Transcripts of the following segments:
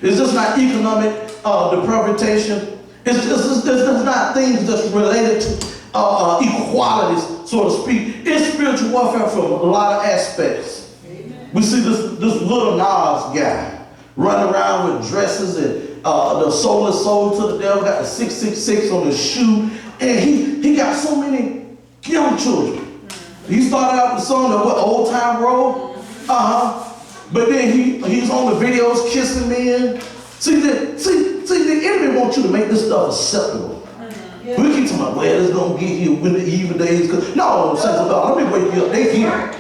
It's just not economic deprivation. It's just not things that's related to equalities, so to speak. It's spiritual warfare from a lot of aspects. Amen. We see this little Nas guy running around with dresses and the soulless soul to the devil, got the 666 on his shoe, and he got so many young children. He started out with a song of Old Time Road, but then he's on the videos kissing men. See, the enemy wants you to make this stuff acceptable. Yeah. We keep talking about, well, it's going to get here when the evil days come. No, saints of God, let me wake you up. They here.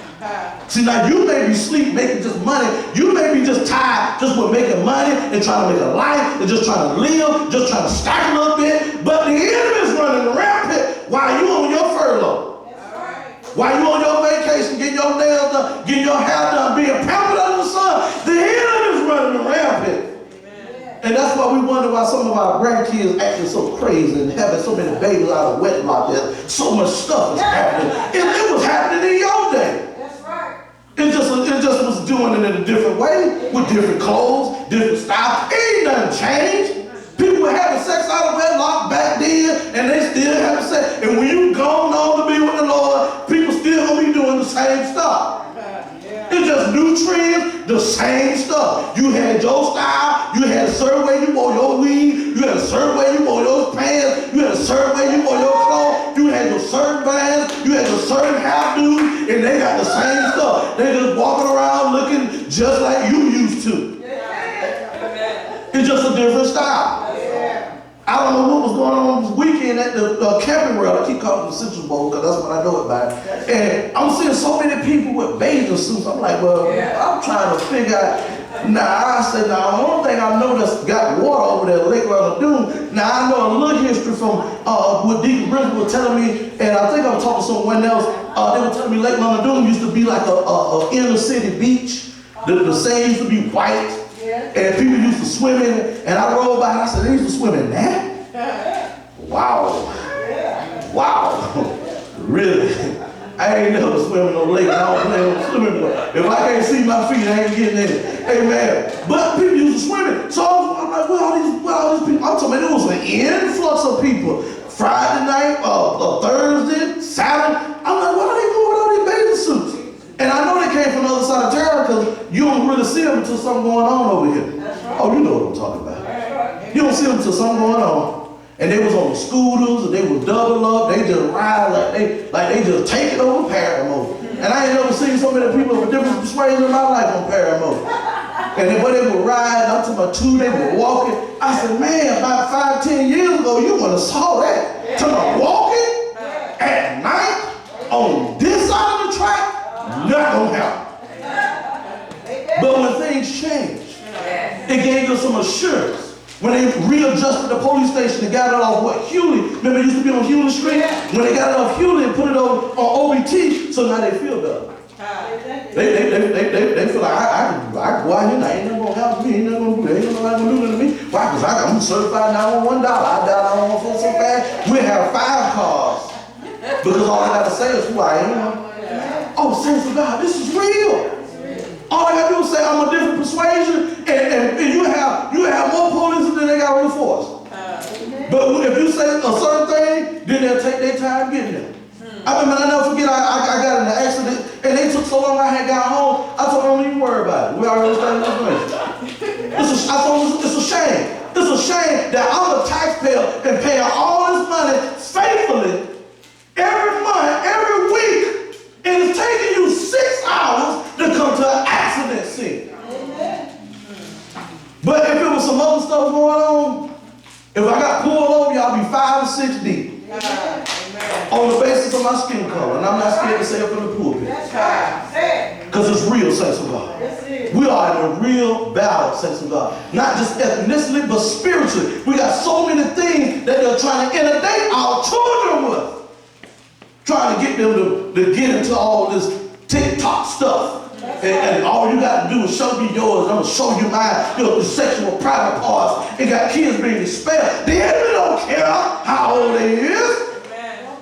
See, now you may be asleep making just money. You may be just tired just with making money and trying to make a life and just trying to live, just trying to stack a little bit. But the enemy is running rampant while you on your furlough. While you on your vacation, getting your nails done, getting your hair done, being pampered under the sun, the enemy is running rampant. And that's why we wonder why some of our grandkids acting so crazy and having so many babies out of wedlock. There, so much stuff is happening. It was happening in your day. That's right. It just was doing it in a different way, with different clothes, different styles. Ain't nothing changed. People were having sex out of wedlock back then, and they still having sex. And when you go on to be with the Lord, people still gonna be doing the same stuff. It's just new trends, the same stuff. You had your style, you had a certain way you wore your weave, you had a certain way you wore your pants, you had a certain way you wore your clothes, you had your certain bands, you had your certain hairdo, and they got the same stuff. They just walking around looking just like you used to. It's just a different style. I don't know what was going on this weekend at the camping world. I keep calling it the Citrus Bowl because that's what I know about it. And I'm seeing so many people with bathing suits. I'm like, well, I'm trying to figure out. I said, the only thing I know that's got water over there, Lake Lagoon. Now, I know a little history from what Deacon Brisbane was telling me, and I think I was talking to someone else. They were telling me Lake Lagoon used to be like a inner city beach. The sand used to be white. And people used to swim in it, and I rolled by and I said, they used to swim in that? Wow. Wow. Really? I ain't never swim in no lake. I don't play no swimming pool. If I can't see my feet, I ain't getting in it. Amen. But people used to swim in it. So I'm like, where all these people? I'm talking about it was an influx of people. Friday night, Thursday, Saturday. I'm like, why are they going with all these bathing suits? And I know they came from the other side of town because you don't really see them until something going on over here. Right. Oh, you know what I'm talking about. Right. You don't see them until something going on. And they was on the scooters, and they was double up. They just ride like they just take it over Paramount. And I ain't never seen so many people with different persuasions in my life on Paramount. And then when they would ride up to my two, they were walking. I said, man, about 5-10 years ago, you would have saw that. To my walking at night on this side of the track. Not gonna happen. But when things changed, it gave us some assurance. When they readjusted the police station and got it off Hewley, remember it used to be on Hewley Street? When they got it off Hewley and put it on OBT, so now they feel better. They feel like I can go out here and ain't nothing gonna happen to me, ain't nothing gonna do, ain't nobody gonna do nothing to me. Why? Because I'm certified $911. I dial 911 so fast. We have 5 cars. Because all I gotta say is who I am. Oh, saints of God, this is real. All I gotta do is say I'm a different persuasion, and you have more police than they got on the force. But if you say a certain thing, then they'll take their time getting there. I never forget, I got in an accident, and they took so long I had got home, I told them, don't even worry about it. We already started information. I told them it's a shame. It's a shame that I'm a taxpayer and paying all this money faithfully every month, every week. And it's taking you 6 hours to come to an accident scene. But if it was some other stuff going on, if I got pulled over, y'all be 5 or 6 deep. On the basis of my skin color. And I'm not scared to say it from the pulpit. Because it's real, saints of God. We are in a real battle, saints of God. Not just ethnically, but spiritually. We got so many things that they're trying to inundate our children with. Trying to get them to get into all this TikTok stuff. And all you got to do is show me yours. I'm going to show you mine. Your sexual private parts. It got kids being expelled. The enemy don't care how old they is.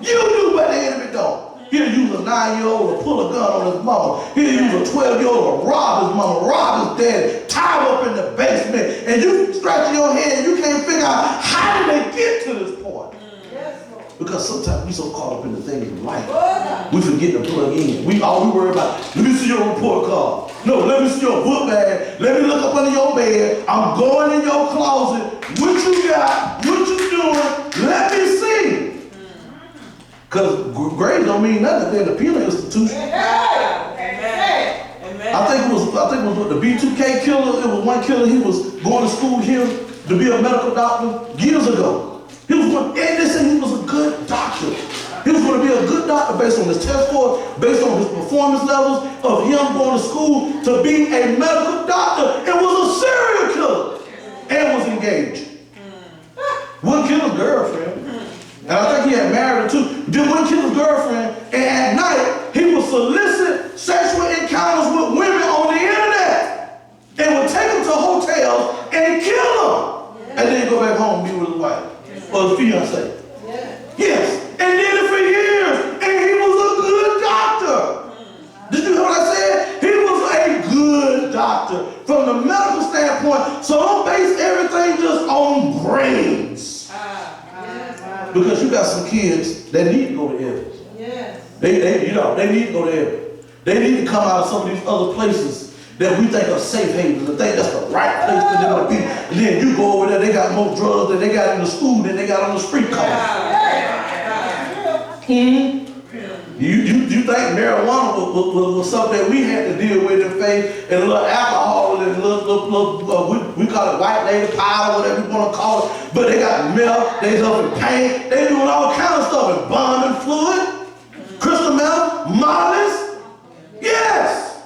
You do, but the enemy don't. He'll use a 9-year-old to pull a gun on his mama. He'll use a 12-year-old to rob his mama, rob his daddy, tie him up in the basement. And you scratching your head and you can't figure out how did they get to this point. Because sometimes we so caught up in the things of life, we forget to plug in. We worry about, let me see your report card. No, let me see your book bag. Let me look up under your bed. I'm going in your closet. What you got? What you doing? Let me see. Because grades don't mean nothing. They're an appealing institution. Amen. I think it was with the B2K killer. It was one killer. He was going to school here to be a medical doctor years ago. He was going, and they said he was a good doctor. He was going to be a good doctor based on his test scores, based on his performance levels of him going to school to be a medical doctor. It was a serial killer and was engaged. Wouldn't kill his girlfriend. And I think he had married her too. Wouldn't kill his girlfriend. And at night, he would solicit sexual encounters with women on the internet. And would take them to hotels and kill them. And then go back home and be with his wife. Or his fiance. Yes. And did it for years. And he was a good doctor. Did you hear what I said? He was a good doctor from the medical standpoint. So don't base everything just on grades. Because you got some kids that need to go to heaven. They need to go to heaven. They need to come out of some of these other places that we think are safe havens, and think that's the right place for them to be. And then you go over there, they got more drugs than they got in the school than they got on the street corner. You think marijuana was something that we had to deal with in faith, and a little alcohol, and a little we call it white lady powder, whatever you want to call it, but they got milk, they up in paint, they doing all kind of stuff, and bombing fluid, crystal meth, mollies. Yes.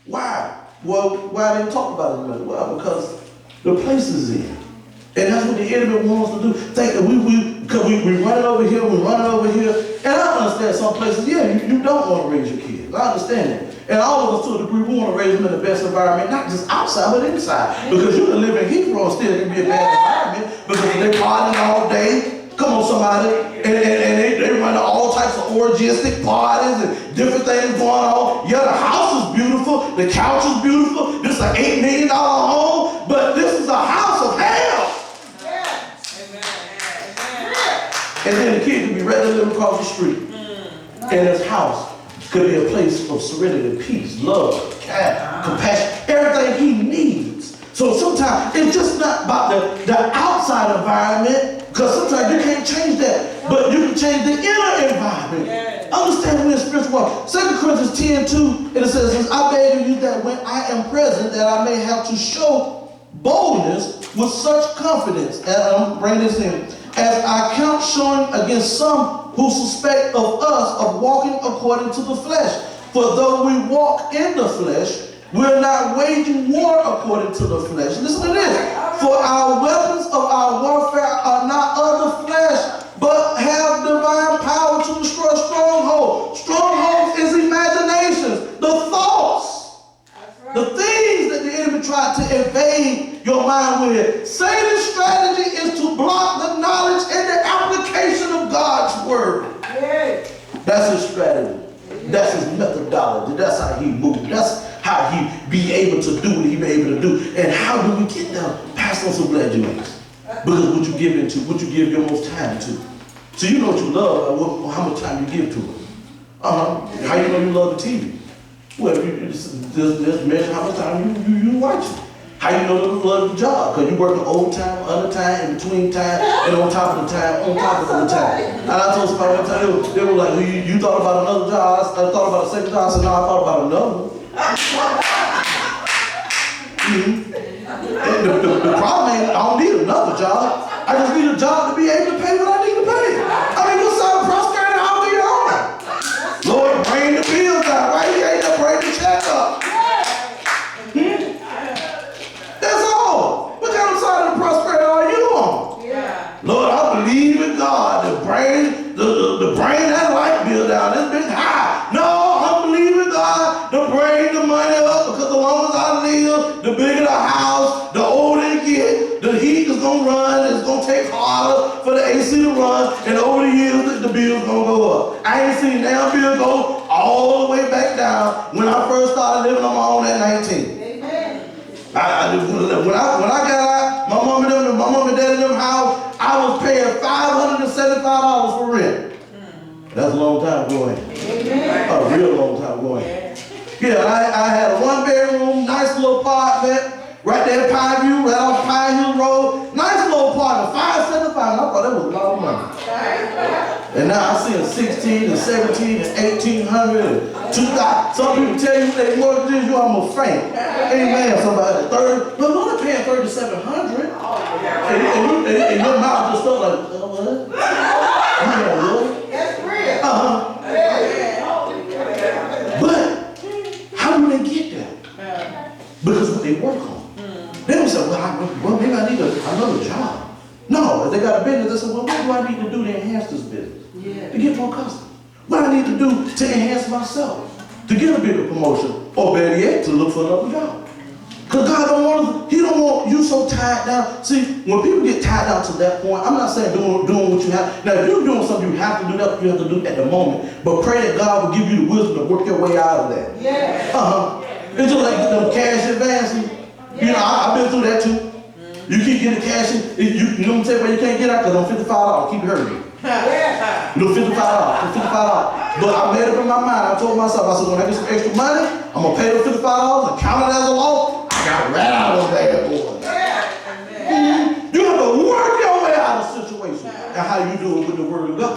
Why? Well, why they talk about it? Well, because the place is in. And that's what the enemy wants to do. Think that we run it over here, we run it over here. And I understand some places, you don't want to raise your kids. I understand that. And all of us to a degree, we want to raise them in the best environment, not just outside, but inside. Because you can live in Hebrew and still can be a bad environment. Because they partying all day. Come on, somebody. And they run all types of orgiastic parties and different things going on. Yeah, the house is beautiful. The couch is beautiful. This is an $8 million home. But this is a house of hell. And then the kid could be ready to live across the street. And his house could be a place of serenity, peace, love, compassion, everything he needs. So sometimes it's just not about the outside environment, because sometimes you can't change that, but you can change the inner environment. Understand we're in spiritual walk. 2 Corinthians 10:2, it says, I beg of you that when I am present, that I may have to show boldness with such confidence, and I'm bringing this in, as I count showing against some who suspect of us of walking according to the flesh. For though we walk in the flesh, we're not waging war according to the flesh. Listen to this. For our weapons of our warfare are not of the flesh, but have divine power to destroy strongholds. Strongholds is imaginations, the thoughts, the things that the enemy tried to invade your mind with. Satan's strategy is to block the knowledge and the application of God's word. That's his strategy. That's his methodology. That's how he moves. That's how he be able to do what he be able to do. And how do we get there? Pastor, I'm so glad you asked. Because what you give into, what you give your most time to. So you know what you love, how much time you give to it. How you know you love the TV? Well, you just measure how much time you watch it. How you know you love the job? Because you working overtime, undertime, in between time, and on top of the time, on top of the time. And I told somebody one time, they were like, well, you thought about another job? I thought about a second job. I said, no, I thought about another one. The problem ain't, I don't need another job. I just need a job to be able to pay what I need to pay. I mean, what side of prosperity are we on? Lord, bring the bills out, right? You ain't gonna bring the check up. That's all. What kind of side of prosperity are you on? Lord, I believe in God. The brain that light bill down, this big high. No, I believe in God to bring the money up, because the longer I live, the bigger the house, the older it gets, the heat is gonna run, it's gonna take harder for the AC to run, and over the years, the bill's gonna go up. I ain't seen that bill go all the way back down when I first started living on my own at 19. When I got out, my mom and dad in them house, I was paying $575 for rent. That's a long time going. A real long time going. Yeah, I had a 1-bedroom, nice little apartment, right there at Pine View, right off Pine Hill Road. Nice little apartment, $575. I thought that was a lot of money. And now I see a 16 and 17 and 1800 and 2000. Some people tell you they mortgage you almost faint. Amen. Somebody 30, but we're only paying $3,700. And your mouth just felt like, what? What? That's real. But how do they get there? Because what they work on. They don't say, well, maybe I need another job. No, if they got a business, they say, well, what do I need to do to enhance this business? To get more customers. What do I need to do to enhance myself? To get a bigger promotion, or better yet, to look for another job. Because God He don't want you so tied down. See, when people get tied down to that point, I'm not saying doing what you have. Now, if you're doing something you have to do that, you have to do at the moment. But pray that God will give you the wisdom to work your way out of that. It's just like them cash advances. You know, I've been through that too. You keep getting cash in, you know what I'm saying, where you can't get out because I'm $55. Keep hurting me. You know, $55. But I made up in my mind. I told myself, I said, when I get some extra money, I'm going to pay the $55 and count it as a loss. I got right out of that boy. You have to work your way out of the situation. And how you do it with the Word of God.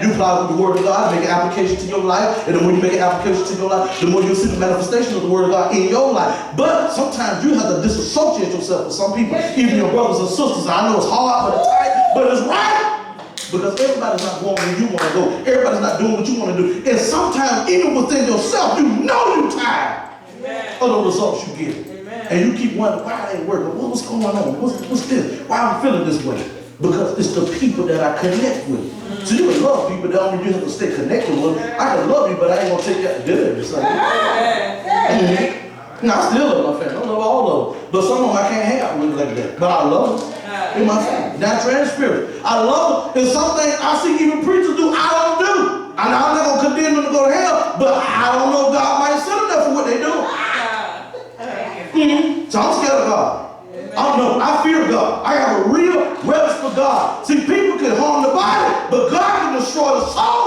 You apply with the Word of God, make an application to your life, and the more you make an application to your life, the more you'll see the manifestation of the Word of God in your life. But sometimes you have to disassociate yourself with some people, even your brothers and sisters. I know it's hard, but it's right, but it's right. Because everybody's not going where you want to go. Everybody's not doing what you want to do. And sometimes, even within yourself, you know you're tired of the results you get. And you keep wondering, why it ain't working? What's going on? What's this? Why am I feeling this way? Because it's the people that I connect with. So you can love people that only you have to stay connected with. I can love you, but I ain't going to take you out to dinner every Sunday. No, I still love my family. I love all of them. But some of them I can't hang out with like that. But I love them. In my family. Natural and spirit. I love them. And some things I see even preachers do, I don't do. I'm not going to condemn them to go to hell, but I don't know if God might send them there for what they do. So I'm scared of God. I fear God. I have a real reverence for God. See, people can harm the body, but God can destroy the soul